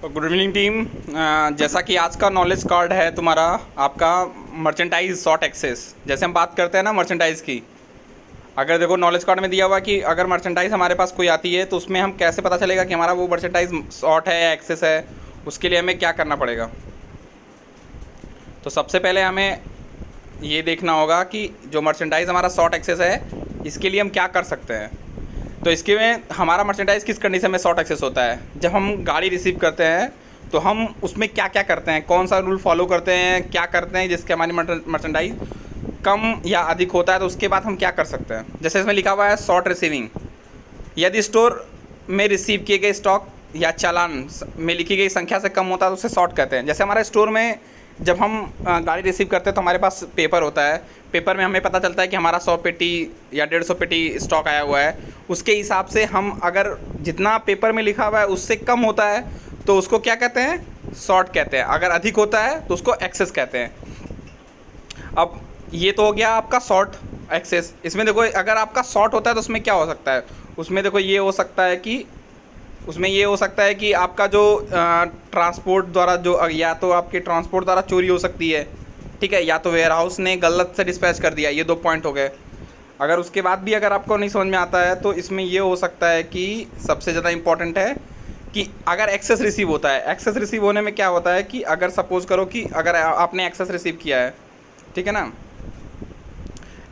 Good evening team. जैसा कि आज का नॉलेज कार्ड है तुम्हारा आपका मर्चेंटाइज शॉर्ट एक्सेस। जैसे हम बात करते हैं ना मर्चेंटाइज़ की, अगर देखो नॉलेज कार्ड में दिया हुआ कि अगर मर्चेंटाइज़ हमारे पास कोई आती है तो उसमें हम कैसे पता चलेगा कि हमारा वो मर्चेंटाइज़ शॉर्ट है या एक्सेस है। उसके लिए हमें क्या करना पड़ेगा, तो सबसे पहले हमें ये देखना होगा कि जो मर्चेंटाइज़ हमारा शॉर्ट एक्सेस है इसके लिए हम क्या कर सकते हैं। तो इसके में हमारा मर्चेंटाइज़ किस कंडीशन में शॉर्ट एक्सेस होता है, जब हम गाड़ी रिसीव करते हैं तो हम उसमें क्या क्या करते हैं, कौन सा रूल फॉलो करते हैं, क्या करते हैं जिसके हमारी मर्चेंटाइज़ कम या अधिक होता है। तो उसके बाद हम क्या कर सकते हैं, जैसे इसमें लिखा हुआ है शॉर्ट रिसीविंग। यदि स्टोर में रिसीव किए गए स्टॉक या चालान में लिखी गई संख्या से कम होता है तो उसे शॉर्ट कहते हैं। जैसे हमारे स्टोर में जब हम गाड़ी रिसीव करते हैं तो हमारे पास पेपर होता है, पेपर में हमें पता चलता है कि हमारा 100 पेटी या 150 पेटी स्टॉक आया हुआ है। उसके हिसाब से हम अगर जितना पेपर में लिखा हुआ है उससे कम होता है तो उसको क्या कहते हैं, शॉर्ट कहते हैं। अगर अधिक होता है तो उसको एक्सेस कहते हैं। अब ये तो हो गया आपका शॉर्ट एक्सेस। इसमें देखो अगर आपका शॉर्ट होता है तो उसमें क्या हो सकता है, उसमें देखो ये हो सकता है कि आपका जो ट्रांसपोर्ट द्वारा जो या तो आपके ट्रांसपोर्ट द्वारा चोरी हो सकती है, ठीक है, या तो वेयर हाउस ने गलत से डिस्पैच कर दिया। ये 2 पॉइंट हो गए। अगर उसके बाद भी अगर आपको नहीं समझ में आता है तो इसमें ये हो सकता है कि सबसे ज़्यादा इम्पॉर्टेंट है कि अगर एक्सेस रिसीव होता है, एक्सेस रिसीव होने में क्या होता है कि अगर सपोज़ करो कि अगर आपने एक्सेस रिसीव किया है, ठीक है ना,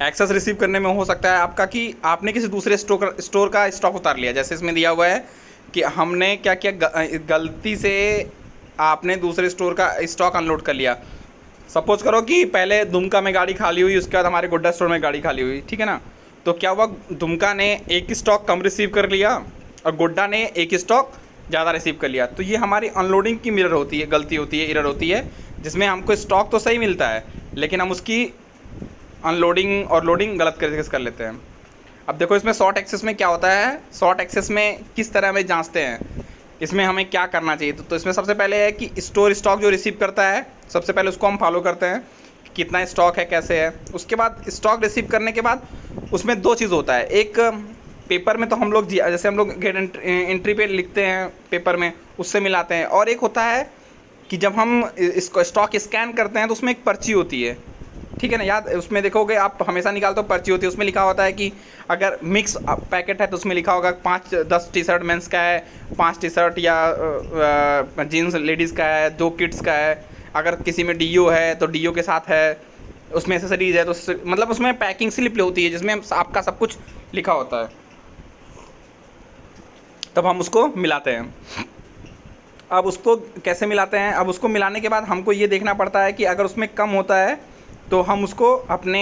एक्सेस रिसीव करने में हो सकता है आपका कि आपने किसी दूसरे स्टोर का स्टॉक उतार लिया। जैसे इसमें दिया हुआ है कि हमने क्या किया, गलती से आपने दूसरे स्टोर का स्टॉक अनलोड कर लिया। सपोज़ करो कि पहले दुमका में गाड़ी खाली हुई, उसके बाद हमारे गोड्डा स्टोर में गाड़ी खाली हुई, ठीक है ना। तो क्या हुआ, दुमका ने एक स्टॉक कम रिसीव कर लिया और गोड्डा ने एक स्टॉक ज़्यादा रिसीव कर लिया। तो ये हमारी अनलोडिंग की मिरर होती है, गलती होती है, एरर होती है, जिसमें हमको स्टॉक तो सही मिलता है लेकिन हम उसकी अनलोडिंग और लोडिंग गलत तरीके से कर लेते हैं। अब देखो इसमें शॉर्ट एक्सेस में क्या होता है, शॉर्ट एक्सेस में किस तरह हमें जांचते हैं, इसमें हमें क्या करना चाहिए। तो इसमें सबसे पहले है कि स्टोर स्टॉक जो रिसीव करता है सबसे पहले उसको हम फॉलो करते हैं कि कितना स्टॉक है, कैसे है। उसके बाद स्टॉक रिसीव करने के बाद उसमें 2 चीज़ होता है। एक पेपर में तो हम लोग जैसे हम लोग गेट एंट्री पे लिखते हैं पेपर में, उससे मिलाते हैं। और एक होता है कि जब हम इसको स्टॉक स्कैन करते हैं तो उसमें एक पर्ची होती है, ठीक है ना, याद उसमें देखोगे आप हमेशा निकालते हो, पर्ची होती है, उसमें लिखा होता है कि अगर मिक्स पैकेट है तो उसमें लिखा होगा 5-10 टी शर्ट मेंस का है, 5 टी शर्ट या जीन्स लेडीज़ का है, 2 किड्स का है। अगर किसी में डीओ है तो डीओ के साथ है, उसमें एसेसरीज है तो मतलब उसमें पैकिंग स्लिप होती है जिसमें आपका सब कुछ लिखा होता है। तब हम उसको मिलाते हैं। अब उसको कैसे मिलाते हैं, अब उसको मिलाने के बाद हमको ये देखना पड़ता है कि अगर उसमें कम होता है तो हम उसको अपने,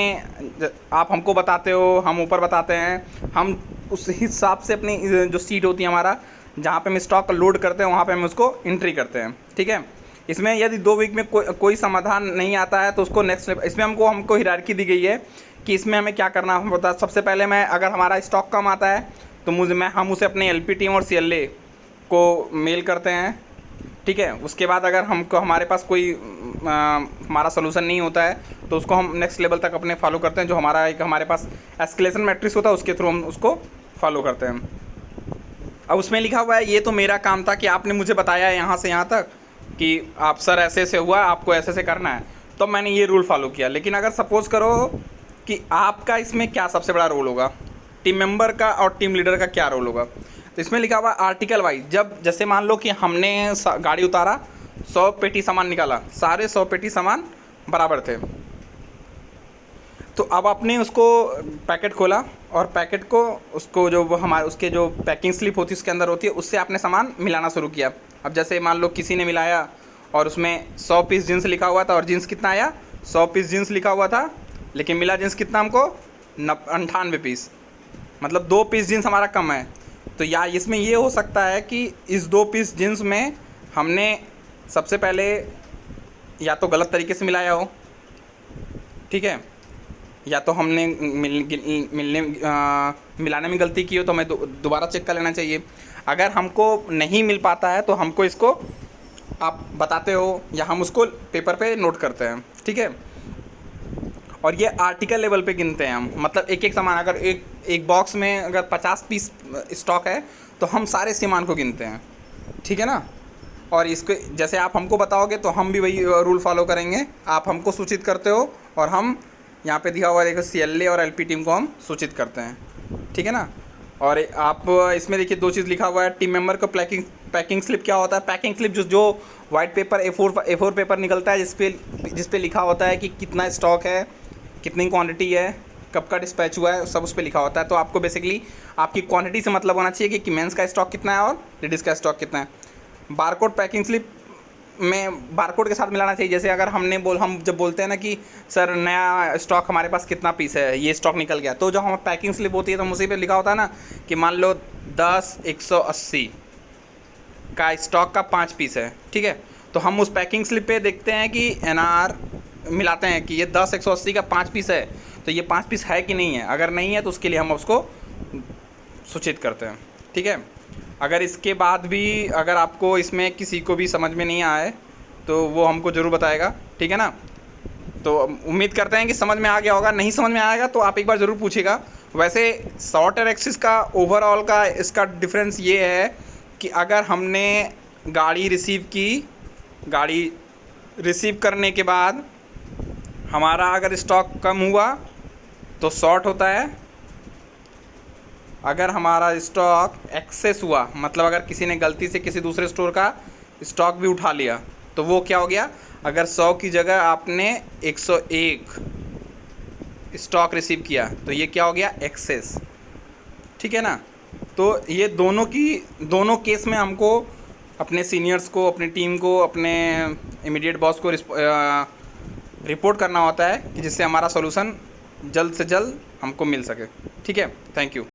आप हमको बताते हो, हम ऊपर बताते हैं, हम उस हिसाब से अपनी जो सीट होती है हमारा जहाँ पे हम स्टॉक लोड करते हैं वहाँ पे हम उसको एंट्री करते हैं, ठीक है। इसमें यदि 2 वीक में कोई समाधान नहीं आता है तो उसको नेक्स्ट, इसमें हमको हिरार्की दी गई है कि इसमें हमें क्या करना होता है। सबसे पहले मैं अगर हमारा स्टॉक कम आता है तो हम उसे अपने LP टीम और CLA को मेल करते हैं, ठीक है। उसके बाद अगर हमको हमारे पास कोई हमारा सोल्यूशन नहीं होता है तो उसको हम नेक्स्ट लेवल तक अपने फॉलो करते हैं, जो हमारे पास एस्केलेशन मैट्रिक्स होता है उसके थ्रू हम उसको फॉलो करते हैं। अब उसमें लिखा हुआ है ये तो मेरा काम था कि आपने मुझे बताया है यहाँ से यहाँ तक कि आप सर ऐसे हुआ, आपको ऐसे करना है, तो मैंने ये रूल फॉलो किया। लेकिन अगर सपोज़ करो कि आपका इसमें क्या सबसे बड़ा रोल होगा, टीम मेंबर का और टीम लीडर का क्या रोल होगा। तो इसमें लिखा हुआ आर्टिकल वाइज, जब जैसे मान लो कि हमने गाड़ी उतारा, 100 पेटी सामान निकाला, सारे 100 पेटी सामान बराबर थे, तो अब आपने उसको पैकेट खोला और पैकेट को उसको जो हमारे उसके जो पैकिंग स्लिप होती है उसके अंदर होती है, उससे आपने सामान मिलाना शुरू किया। अब जैसे मान लो किसी ने मिलाया और उसमें 100 पीस जीन्स लिखा हुआ था और जीन्स कितना आया, 100 पीस जीन्स लिखा हुआ था, लेकिन मिला जीन्स कितना हमको 98 पीस, मतलब 2 पीस जीन्स हमारा कम है। तो या इसमें ये हो सकता है कि इस 2 पीस जीन्स में हमने सबसे पहले या तो गलत तरीके से मिलाया हो, ठीक है, या तो हमने मिलाने में गलती की हो, तो हमें दोबारा चेक कर लेना चाहिए। अगर हमको नहीं मिल पाता है तो हमको इसको आप बताते हो या हम उसको पेपर पे नोट करते हैं, ठीक है। और ये आर्टिकल लेवल पे गिनते हैं हम, मतलब एक सामान, अगर एक बॉक्स में अगर 50 पीस स्टॉक है तो हम सारे सामान को गिनते हैं, ठीक है ना। और इसको जैसे आप हमको बताओगे तो हम भी वही रूल फॉलो करेंगे। आप हमको सूचित करते हो और हम यहाँ पे दिखा हुआ है देखो CLA और LP टीम को हम सूचित करते हैं, ठीक है ना। और आप इसमें देखिए 2 चीज़ लिखा हुआ है, टीम मेंबर को पैकिंग स्लिप क्या होता है। पैकिंग स्लिप जो वाइट पेपर A4 पेपर निकलता है जिस पे लिखा होता है कि कितना स्टॉक है, कितनी क्वांटिटी है, कब का डिस्पैच हुआ है, सब उस पर लिखा होता है। तो आपको बेसिकली आपकी क्वांटिटी से मतलब होना चाहिए कि मेंस का स्टॉक कितना है और लेडीज़ का स्टॉक कितना है। बारकोड पैकिंग स्लिप में बारकोड के साथ मिलाना चाहिए। जैसे अगर हम जब बोलते हैं ना कि सर नया स्टॉक हमारे पास कितना पीस है, ये स्टॉक निकल गया, तो जब हम पैकिंग स्लिप होती है तो उसी पे लिखा होता है ना कि मान लो 10/180 का स्टॉक का 5 पीस है, ठीक है। तो हम उस पैकिंग स्लिप पे देखते हैं कि NR मिलाते हैं कि ये 10/180 का 5 पीस है, तो ये 5 पीस है कि नहीं है। अगर नहीं है तो उसके लिए हम उसको सूचित करते हैं, ठीक है। अगर इसके बाद भी अगर आपको इसमें किसी को भी समझ में नहीं आए तो वो हमको ज़रूर बताएगा, ठीक है ना। तो उम्मीद करते हैं कि समझ में आ गया होगा। नहीं समझ में आएगा तो आप एक बार ज़रूर पूछिएगा। वैसे सॉर्टर एक्सिस का ओवरऑल का इसका डिफरेंस ये है कि अगर हमने गाड़ी रिसीव करने के बाद हमारा अगर स्टॉक कम हुआ तो शॉर्ट होता है। अगर हमारा स्टॉक एक्सेस हुआ, मतलब अगर किसी ने गलती से किसी दूसरे स्टोर का स्टॉक भी उठा लिया, तो वो क्या हो गया। अगर 100 की जगह आपने 101 स्टॉक रिसीव किया तो ये क्या हो गया, एक्सेस, ठीक है ना। तो ये दोनों केस में हमको अपने सीनियर्स को, अपनी टीम को, अपने इमीडिएट बॉस को रिपोर्ट करना होता है कि जिससे हमारा सॉल्यूशन जल्द से जल्द हमको मिल सके, ठीक है। Thank you.